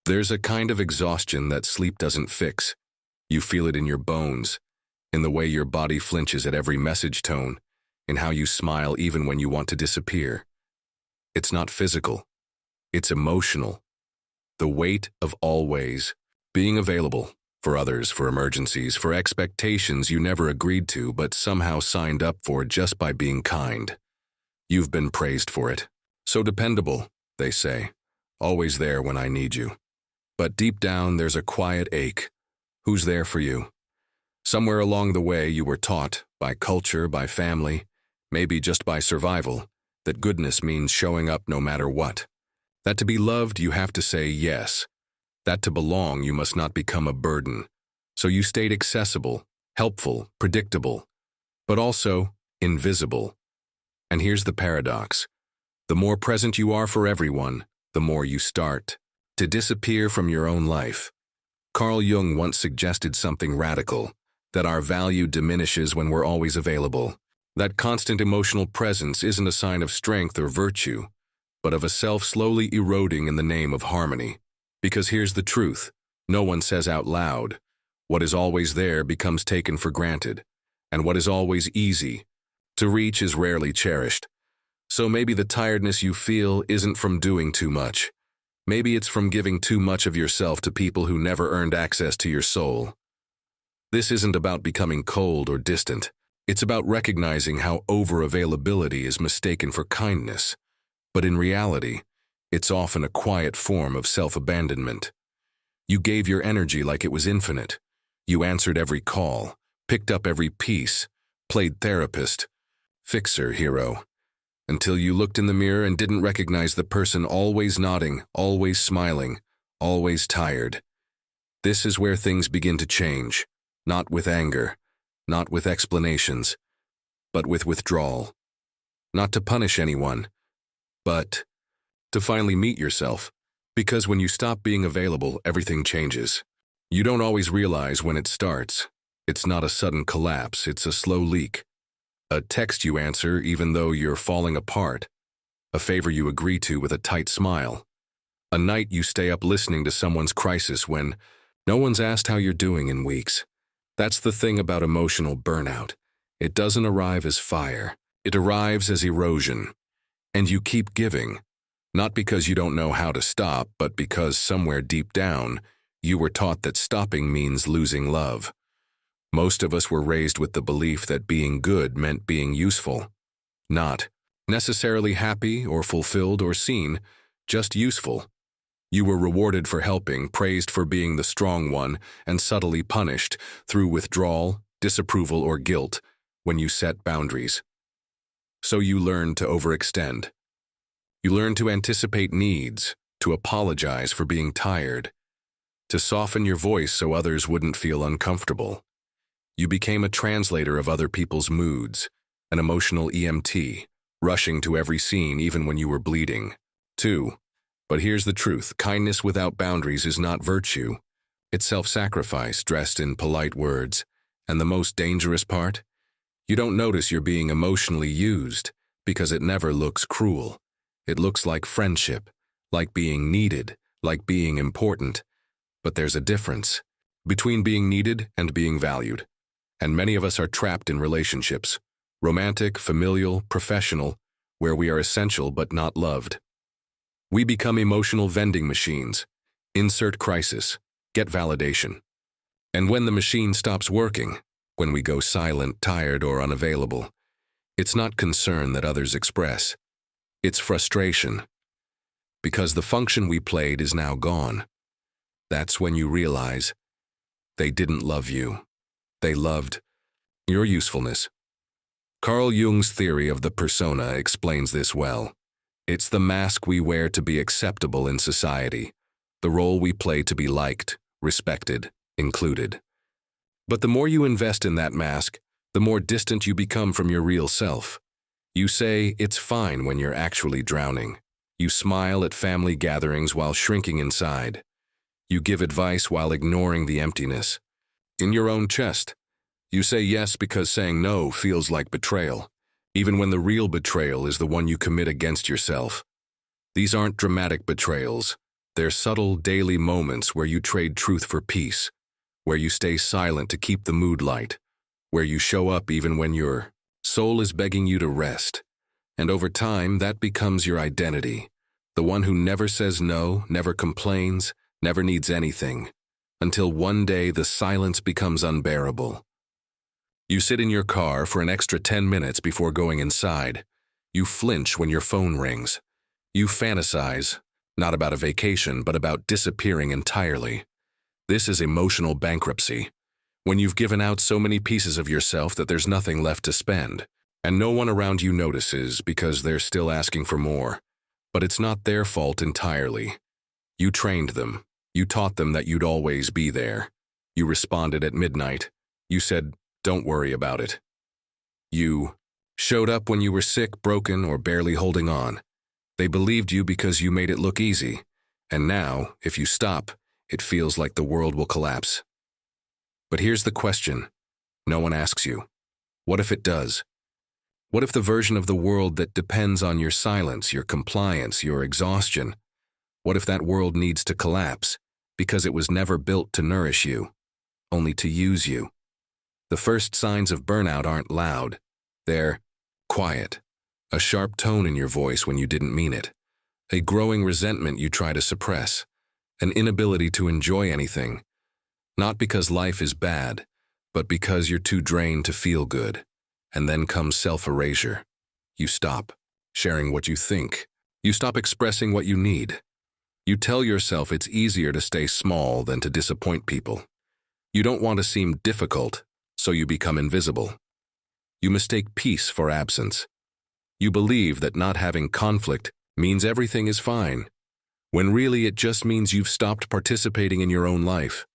There's a kind of exhaustion that sleep doesn't fix. You feel it in your bones, in the way your body flinches at every message tone, in how you smile even when you want to disappear. It's not physical. It's emotional. The weight of always being available for others, for emergencies, for expectations you never agreed to but somehow signed up for just by being kind. You've been praised for it. So dependable, they say. Always there when I need you. But deep down there's a quiet ache. Who's there for you? Somewhere along the way you were taught, by culture, by family, maybe just by survival, that goodness means showing up no matter what. That to be loved you have to say yes. That to belong you must not become a burden. So you stayed accessible, helpful, predictable, but also invisible. And here's the paradox. The more present you are for everyone, the more you start to disappear from your own life. Carl Jung once suggested something radical, that our value diminishes when we're always available. That constant emotional presence isn't a sign of strength or virtue, but of a self slowly eroding in the name of harmony. Because here's the truth, no one says out loud, what is always there becomes taken for granted, and what is always easy to reach is rarely cherished. So maybe the tiredness you feel isn't from doing too much. Maybe it's from giving too much of yourself to people who never earned access to your soul. This isn't about becoming cold or distant. It's about recognizing how over-availability is mistaken for kindness. But in reality, it's often a quiet form of self-abandonment. You gave your energy like it was infinite. You answered every call, picked up every piece, played therapist, fixer, hero, until you looked in the mirror and didn't recognize the person always nodding, always smiling, always tired. This is where things begin to change, not with anger, not with explanations, but with withdrawal. Not to punish anyone, but to finally meet yourself. Because when you stop being available, everything changes. You don't always realize when it starts. It's not a sudden collapse, it's a slow leak. A text you answer even though you're falling apart. A favor you agree to with a tight smile. A night you stay up listening to someone's crisis when no one's asked how you're doing in weeks. That's the thing about emotional burnout. It doesn't arrive as fire. It arrives as erosion. And you keep giving. Not because you don't know how to stop, but because somewhere deep down, you were taught that stopping means losing love. Most of us were raised with the belief that being good meant being useful. Not necessarily happy or fulfilled or seen, just useful. You were rewarded for helping, praised for being the strong one, and subtly punished through withdrawal, disapproval, or guilt when you set boundaries. So you learned to overextend. You learned to anticipate needs, to apologize for being tired, to soften your voice so others wouldn't feel uncomfortable. You became a translator of other people's moods, an emotional EMT, rushing to every scene even when you were bleeding. 2. But here's the truth, kindness without boundaries is not virtue. It's self-sacrifice dressed in polite words. And the most dangerous part? You don't notice you're being emotionally used because it never looks cruel. It looks like friendship, like being needed, like being important. But there's a difference between being needed and being valued. And many of us are trapped in relationships, romantic, familial, professional, where we are essential but not loved. We become emotional vending machines. Insert crisis, get validation. And when the machine stops working, when we go silent, tired, or unavailable, it's not concern that others express. It's frustration. Because the function we played is now gone. That's when you realize they didn't love you. They loved your usefulness. Carl Jung's theory of the persona explains this well. It's the mask we wear to be acceptable in society, the role we play to be liked, respected, included. But the more you invest in that mask, the more distant you become from your real self. You say it's fine when you're actually drowning. You smile at family gatherings while shrinking inside. You give advice while ignoring the emptiness in your own chest. You say yes because saying no feels like betrayal, even when the real betrayal is the one you commit against yourself. These aren't dramatic betrayals. They're subtle daily moments where you trade truth for peace, where you stay silent to keep the mood light, where you show up even when your soul is begging you to rest. And over time, that becomes your identity. The one who never says no, never complains, never needs anything, until one day the silence becomes unbearable. You sit in your car for an extra 10 minutes before going inside. You flinch when your phone rings. You fantasize, not about a vacation, but about disappearing entirely. This is emotional bankruptcy, when you've given out so many pieces of yourself that there's nothing left to spend, and no one around you notices because they're still asking for more. But it's not their fault entirely. You trained them. You taught them that you'd always be there. You responded at midnight. You said, "Don't worry about it." You showed up when you were sick, broken, or barely holding on. They believed you because you made it look easy. And now, if you stop, it feels like the world will collapse. But here's the question no one asks you. What if it does? What if the version of the world that depends on your silence, your compliance, your exhaustion, what if that world needs to collapse because it was never built to nourish you, only to use you? The first signs of burnout aren't loud. They're quiet. A sharp tone in your voice when you didn't mean it. A growing resentment you try to suppress. An inability to enjoy anything. Not because life is bad, but because you're too drained to feel good. And then comes self-erasure. You stop sharing what you think. You stop expressing what you need. You tell yourself it's easier to stay small than to disappoint people. You don't want to seem difficult, so you become invisible. You mistake peace for absence. You believe that not having conflict means everything is fine, when really it just means you've stopped participating in your own life.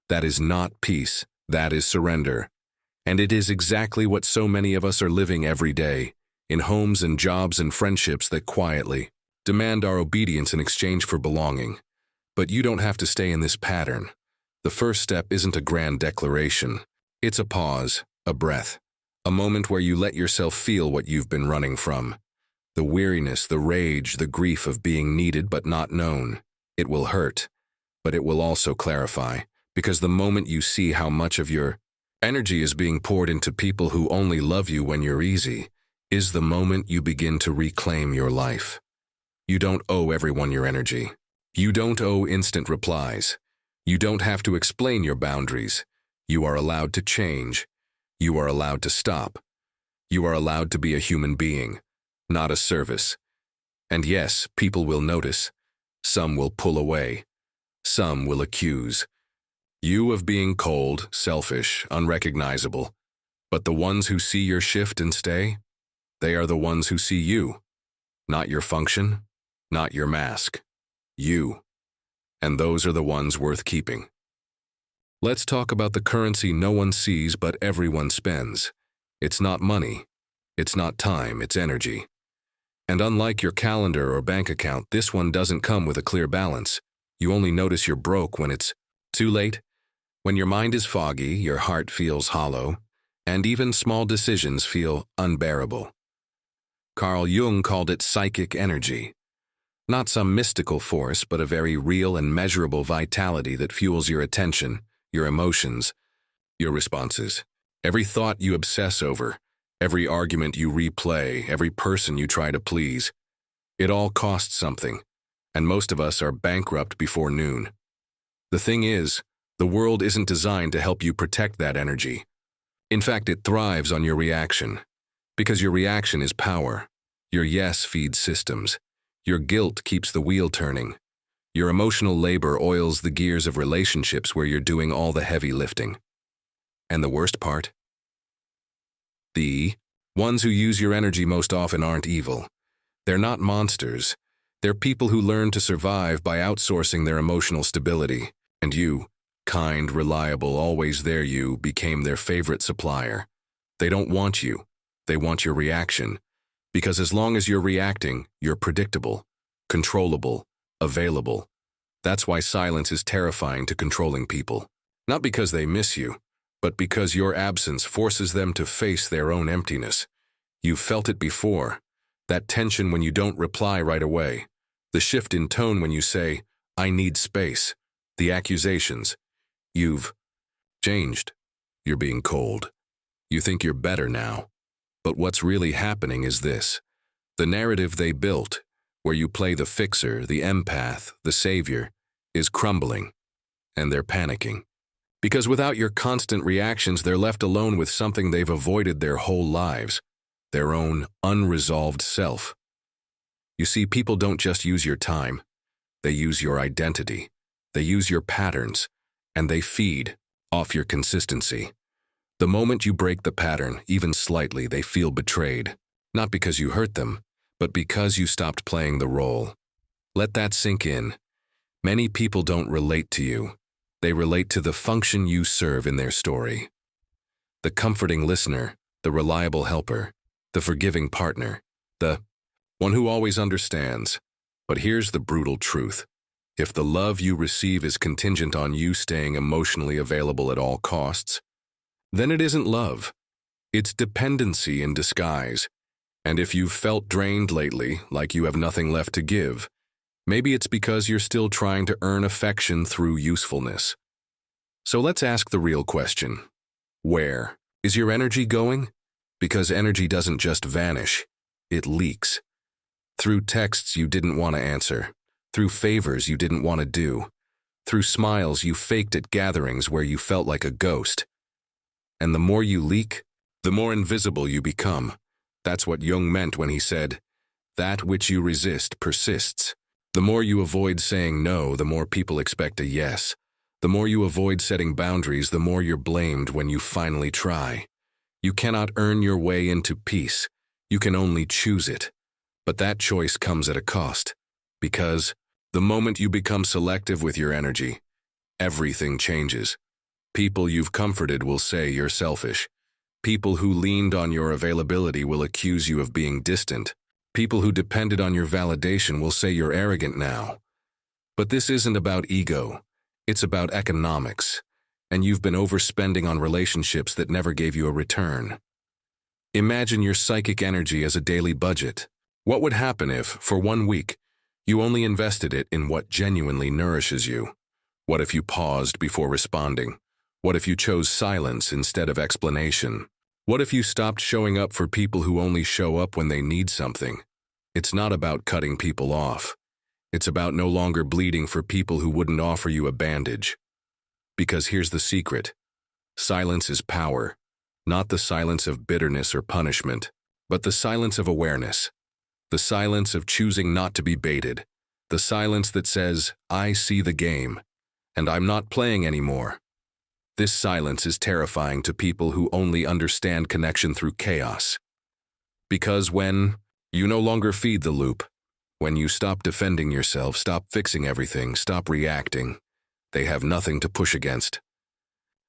That is not peace. That is surrender. And it is exactly what so many of us are living every day, in homes and jobs and friendships that quietly demand our obedience in exchange for belonging. But you don't have to stay in this pattern. The first step isn't a grand declaration. It's a pause, a breath, a moment where you let yourself feel what you've been running from. The weariness, the rage, the grief of being needed but not known. It will hurt, but it will also clarify, because the moment you see how much of your energy is being poured into people who only love you when you're easy, is the moment you begin to reclaim your life. You don't owe everyone your energy. You don't owe instant replies. You don't have to explain your boundaries. You are allowed to change. You are allowed to stop. You are allowed to be a human being, not a service. And yes, people will notice. Some will pull away. Some will accuse you of being cold, selfish, unrecognizable. But the ones who see your shift and stay, they are the ones who see you. Not your function, not your mask. You. And those are the ones worth keeping. Let's talk about the currency no one sees but everyone spends. It's not money. It's not time, it's energy. And unlike your calendar or bank account, this one doesn't come with a clear balance. You only notice you're broke when it's too late. When your mind is foggy, your heart feels hollow, and even small decisions feel unbearable. Carl Jung called it psychic energy. Not some mystical force, but a very real and measurable vitality that fuels your attention, your emotions, your responses. Every thought you obsess over, every argument you replay, every person you try to please. It all costs something, and most of us are bankrupt before noon. The thing is, the world isn't designed to help you protect that energy. In fact, it thrives on your reaction. Because your reaction is power. Your yes feeds systems. Your guilt keeps the wheel turning. Your emotional labor oils the gears of relationships where you're doing all the heavy lifting. And the worst part? The ones who use your energy most often aren't evil. They're not monsters. They're people who learn to survive by outsourcing their emotional stability. And you, kind, reliable, always there you, became their favorite supplier. They don't want you. They want your reaction. Because as long as you're reacting, you're predictable, controllable, available. That's why silence is terrifying to controlling people. Not because they miss you, but because your absence forces them to face their own emptiness. You've felt it before. That tension when you don't reply right away. The shift in tone when you say, I need space. The accusations. You've changed. You're being cold. You think you're better now. But what's really happening is this. The narrative they built, where you play the fixer, the empath, the savior, is crumbling, and they're panicking. Because without your constant reactions, they're left alone with something they've avoided their whole lives, their own unresolved self. You see, people don't just use your time. They use your identity. They use your patterns, and they feed off your consistency. The moment you break the pattern, even slightly, they feel betrayed. Not because you hurt them, but because you stopped playing the role. Let that sink in. Many people don't relate to you. They relate to the function you serve in their story. The comforting listener, the reliable helper, the forgiving partner, the one who always understands. But here's the brutal truth. If the love you receive is contingent on you staying emotionally available at all costs, then it isn't love. It's dependency in disguise. And if you've felt drained lately, like you have nothing left to give, maybe it's because you're still trying to earn affection through usefulness. So let's ask the real question. Where is your energy going? Because energy doesn't just vanish, it leaks. Through texts you didn't want to answer, through favors you didn't want to do, through smiles you faked at gatherings where you felt like a ghost. And the more you leak, the more invisible you become. That's what Jung meant when he said, "That which you resist persists." The more you avoid saying no, the more people expect a yes. The more you avoid setting boundaries, the more you're blamed when you finally try. You cannot earn your way into peace. You can only choose it. But that choice comes at a cost. Because the moment you become selective with your energy, everything changes. People you've comforted will say you're selfish. People who leaned on your availability will accuse you of being distant. People who depended on your validation will say you're arrogant now. But this isn't about ego. It's about economics. And you've been overspending on relationships that never gave you a return. Imagine your psychic energy as a daily budget. What would happen if, for 1 week, you only invested it in what genuinely nourishes you? What if you paused before responding? What if you chose silence instead of explanation? What if you stopped showing up for people who only show up when they need something? It's not about cutting people off. It's about no longer bleeding for people who wouldn't offer you a bandage. Because here's the secret. Silence is power, not the silence of bitterness or punishment, but the silence of awareness. The silence of choosing not to be baited. The silence that says, I see the game, and I'm not playing anymore. This silence is terrifying to people who only understand connection through chaos. Because when you no longer feed the loop, when you stop defending yourself, stop fixing everything, stop reacting, they have nothing to push against.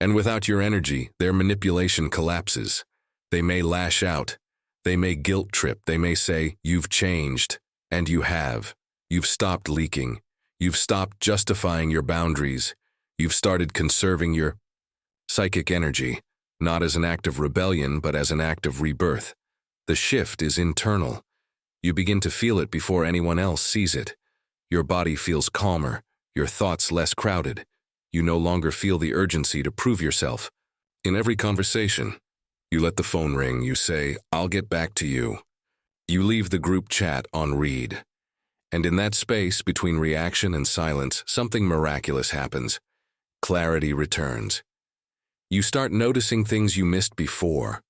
And without your energy, their manipulation collapses. They may lash out. They may guilt trip. They may say, you've changed. And you have. You've stopped leaking. You've stopped justifying your boundaries. You've started conserving your psychic energy, not as an act of rebellion, but as an act of rebirth. The shift is internal. You begin to feel it before anyone else sees it. Your body feels calmer, your thoughts less crowded. You no longer feel the urgency to prove yourself. In every conversation, you let the phone ring, you say, I'll get back to you. You leave the group chat on read. And in that space between reaction and silence, something miraculous happens. Clarity returns. You start noticing things you missed before.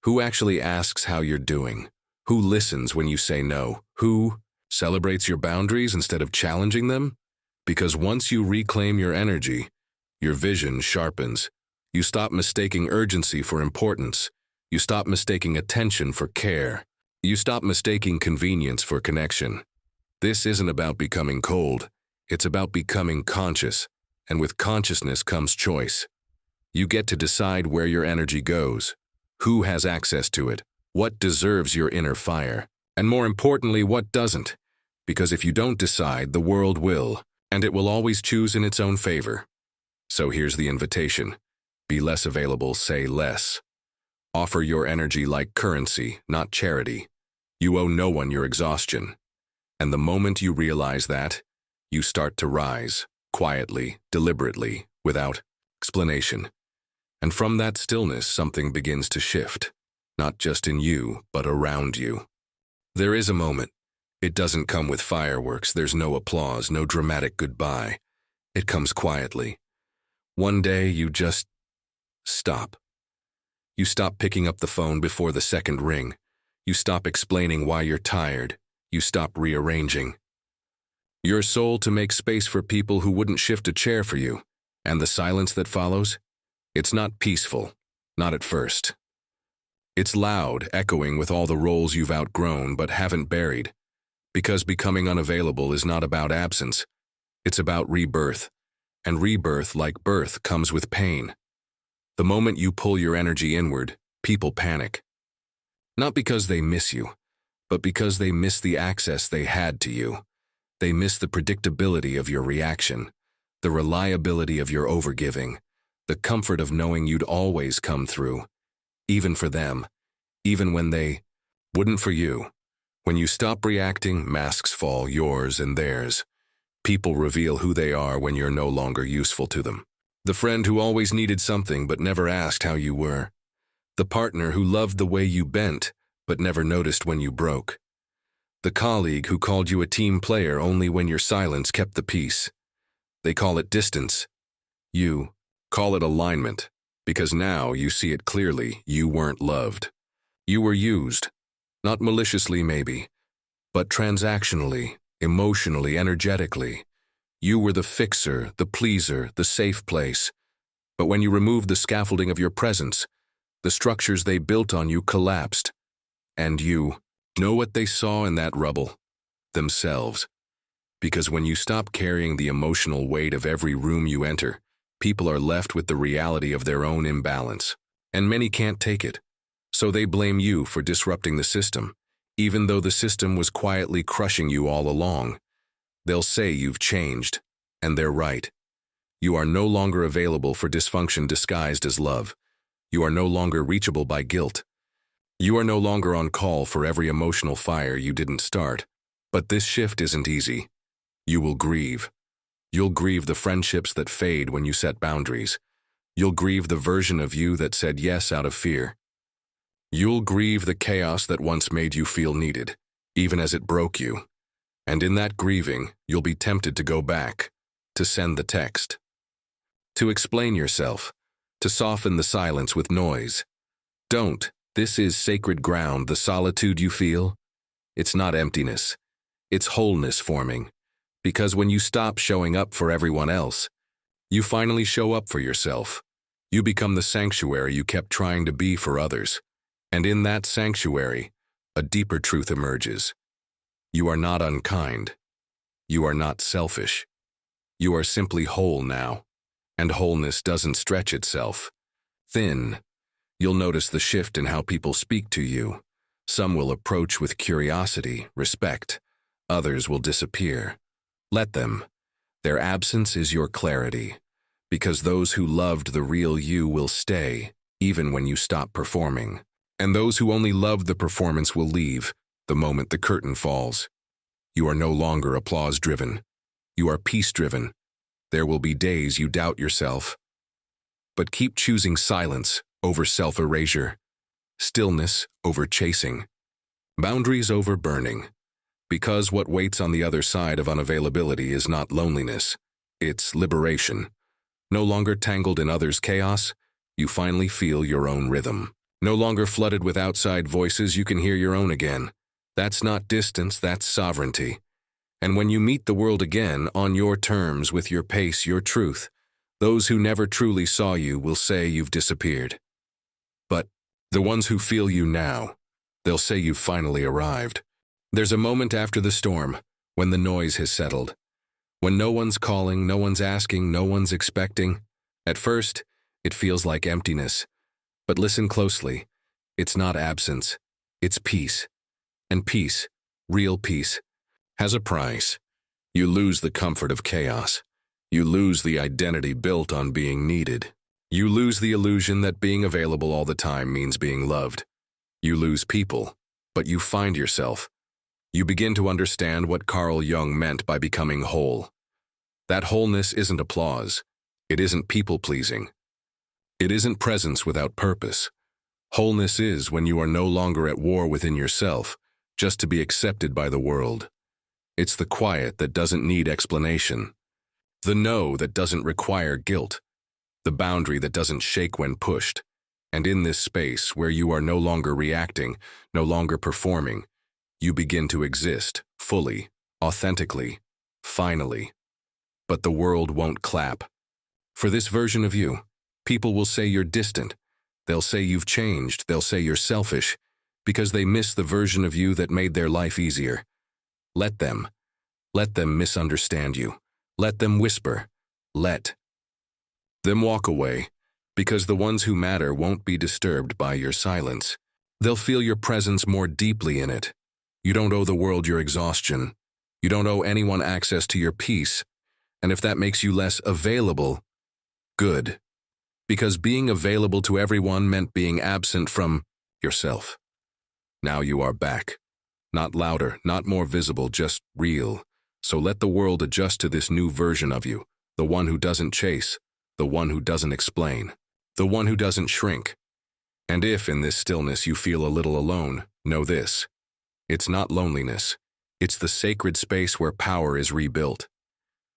Who actually asks how you're doing? Who listens when you say no? Who celebrates your boundaries instead of challenging them? Because once you reclaim your energy, your vision sharpens. You stop mistaking urgency for importance. You stop mistaking attention for care. You stop mistaking convenience for connection. This isn't about becoming cold. It's about becoming conscious. And with consciousness comes choice. You get to decide where your energy goes, who has access to it, what deserves your inner fire, and more importantly, what doesn't. Because if you don't decide, the world will, and it will always choose in its own favor. So here's the invitation. Be less available, say less. Offer your energy like currency, not charity. You owe no one your exhaustion. And the moment you realize that, you start to rise, quietly, deliberately, without explanation. And from that stillness, something begins to shift, not just in you, but around you. There is a moment. It doesn't come with fireworks, there's no applause, no dramatic goodbye. It comes quietly. One day you just stop. You stop picking up the phone before the second ring. You stop explaining why you're tired. You stop rearranging your soul to make space for people who wouldn't shift a chair for you. And the silence that follows? It's not peaceful, not at first. It's loud, echoing with all the roles you've outgrown but haven't buried. Because becoming unavailable is not about absence. It's about rebirth. And rebirth, like birth, comes with pain. The moment you pull your energy inward, people panic. Not because they miss you, but because they miss the access they had to you. They miss the predictability of your reaction, the reliability of your overgiving, the comfort of knowing you'd always come through, even for them, even when they wouldn't for you. When you stop reacting, masks fall, yours and theirs. People reveal who they are when you're no longer useful to them. The friend who always needed something but never asked how you were. The partner who loved the way you bent but never noticed when you broke. The colleague who called you a team player only when your silence kept the peace. They call it distance. You call it alignment, because now you see it clearly. You weren't loved. You were used. Not maliciously maybe, but transactionally, emotionally, energetically. You were the fixer, the pleaser, the safe place. But when you removed the scaffolding of your presence, the structures they built on you collapsed. And you know what they saw in that rubble? Themselves. Because when you stop carrying the emotional weight of every room you enter, people are left with the reality of their own imbalance. And many can't take it. So they blame you for disrupting the system, even though the system was quietly crushing you all along. They'll say you've changed, and they're right. You are no longer available for dysfunction disguised as love. You are no longer reachable by guilt. You are no longer on call for every emotional fire you didn't start. But this shift isn't easy. You will grieve. You'll grieve the friendships that fade when you set boundaries. You'll grieve the version of you that said yes out of fear. You'll grieve the chaos that once made you feel needed, even as it broke you. And in that grieving, you'll be tempted to go back, to send the text, to explain yourself, to soften the silence with noise. Don't. This is sacred ground, the solitude you feel. It's not emptiness. It's wholeness forming. Because when you stop showing up for everyone else, you finally show up for yourself. You become the sanctuary you kept trying to be for others. And in that sanctuary, a deeper truth emerges. You are not unkind. You are not selfish. You are simply whole now. And wholeness doesn't stretch itself thin. You'll notice the shift in how people speak to you. Some will approach with curiosity, respect. Others will disappear. Let them. Their absence is your clarity. Because those who loved the real you will stay, even when you stop performing. And those who only loved the performance will leave the moment the curtain falls. You are no longer applause-driven. You are peace-driven. There will be days you doubt yourself. But keep choosing silence over self-erasure, stillness over chasing, boundaries over burning. Because what waits on the other side of unavailability is not loneliness, it's liberation. No longer tangled in others' chaos, you finally feel your own rhythm. No longer flooded with outside voices, you can hear your own again. That's not distance, that's sovereignty. And when you meet the world again, on your terms, with your pace, your truth, those who never truly saw you will say you've disappeared. But the ones who feel you now, they'll say you've finally arrived. There's a moment after the storm, when the noise has settled. When no one's calling, no one's asking, no one's expecting. At first, it feels like emptiness. But listen closely. It's not absence. It's peace. And peace, real peace, has a price. You lose the comfort of chaos. You lose the identity built on being needed. You lose the illusion that being available all the time means being loved. You lose people, but you find yourself. You begin to understand what Carl Jung meant by becoming whole. That wholeness isn't applause. It isn't people-pleasing. It isn't presence without purpose. Wholeness is when you are no longer at war within yourself, just to be accepted by the world. It's the quiet that doesn't need explanation. The no that doesn't require guilt. The boundary that doesn't shake when pushed. And in this space, where you are no longer reacting, no longer performing, you begin to exist, fully, authentically, finally. But the world won't clap. For this version of you, people will say you're distant. They'll say you've changed. They'll say you're selfish, because they miss the version of you that made their life easier. Let them misunderstand you. Let them whisper. Let them walk away, because the ones who matter won't be disturbed by your silence. They'll feel your presence more deeply in it. You don't owe the world your exhaustion. You don't owe anyone access to your peace. And if that makes you less available, good. Because being available to everyone meant being absent from yourself. Now you are back. Not louder, not more visible, just real. So let the world adjust to this new version of you, the one who doesn't chase, the one who doesn't explain, the one who doesn't shrink. And if in this stillness you feel a little alone, know this. It's not loneliness. It's the sacred space where power is rebuilt,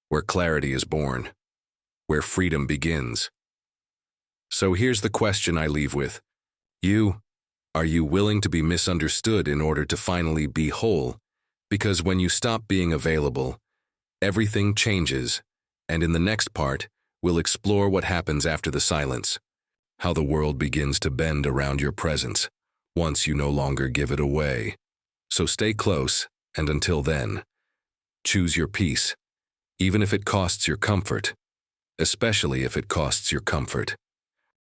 where clarity is born, where freedom begins. So here's the question I leave with. Are you willing to be misunderstood in order to finally be whole? Because when you stop being available, everything changes, and in the next part, we'll explore what happens after the silence, how the world begins to bend around your presence, once you no longer give it away. So stay close, and until then, choose your peace, even if it costs your comfort, especially if it costs your comfort.